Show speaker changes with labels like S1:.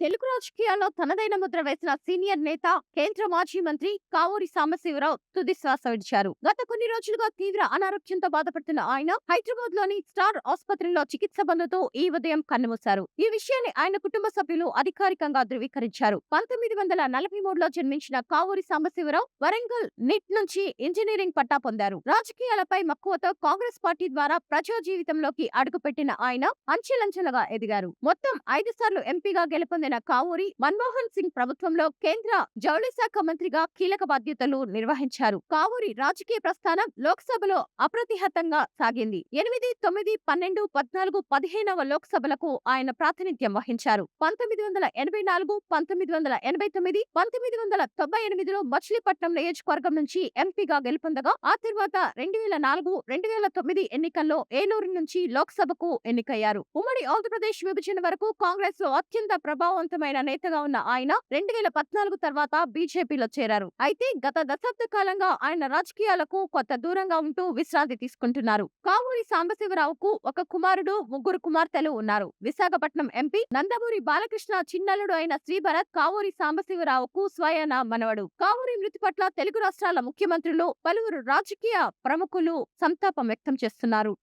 S1: తెలుగు రాజకీయాల్లో తనదైన ముద్ర వేసిన సీనియర్ నేత, కేంద్ర మాజీ మంత్రి కావూరి సాంబశివరావు తుది శ్వాస విడిచారు. గత కొన్ని రోజులుగా తీవ్ర అనారోగ్యంతో బాధపడుతున్న ఆయన హైదరాబాద్ లోని స్టార్ ఆసుపత్రిలో చికిత్స పొందుతూ ఈ ఉదయం కన్నుమూశారు. ఈ విషయాన్ని ఆయన కుటుంబ సభ్యులు అధికారికంగా ధృవీకరించారు. 1943లో జన్మించిన కావూరి సాంబశివరావు వరంగల్ నిట్ నుంచి ఇంజనీరింగ్ పట్టా పొందారు. రాజకీయాలపై మక్కువతో కాంగ్రెస్ పార్టీ ద్వారా ప్రజా జీవితంలోకి అడుగుపెట్టిన ఆయన అంచెలంచెలుగా ఎదిగారు. మొత్తం 5 సార్లు ఎంపీగా గెలుపొందిన కావూరి మన్మోహన్ సింగ్ ప్రభుత్వంలో కేంద్ర జౌళి శాఖ మంత్రిగా కీలక బాధ్యతలు నిర్వహించారు. కావూరి రాజకీయ ప్రస్థానం లోక్సభలో అప్రతిహతంగా సాగింది. 8, 9, 12, 14, 15వ లోక్సభలకు ఆయన ప్రాతినిధ్యం వహించారు. 1984, 1989, 1998లో మచిలీపట్నం నియోజకవర్గం నుంచి ఎంపీగా గెలుపొందగా ఆ తర్వాత 2004, 2009 ఎన్నికల్లో ఏలూరు నుంచి లోక్సభకు ఎన్నికయ్యారు. ఉమ్మడి ఆంధ్రప్రదేశ్ విభజన వరకు కాంగ్రెస్ లో అత్యంత ప్రభావవంతమైన నేతగా ఉన్న ఆయన 2014 తర్వాత బీజేపీలో చేరారు. అయితే గత దశాబ్ద కాలంగా ఆయన రాజకీయాలకు కొత్త దూరంగా ఉంటూ విశ్రాంతి తీసుకుంటున్నారు. కావూరి సాంబశివరావుకు ఒక కుమారుడు, 3 కుమార్తెలు ఉన్నారు. విశాఖపట్నం ఎంపీ నందమూరి బాలకృష్ణ చిన్నల్లుడు అయిన శ్రీభరత్ కావూరి సాంబశివరావుకు స్వయాన మనవడు. కావూరి మృతి పట్ల తెలుగు రాష్ట్రాల ముఖ్యమంత్రులు, పలువురు రాజకీయ ప్రముఖులు సంతాపం వ్యక్తం చేస్తున్నారు.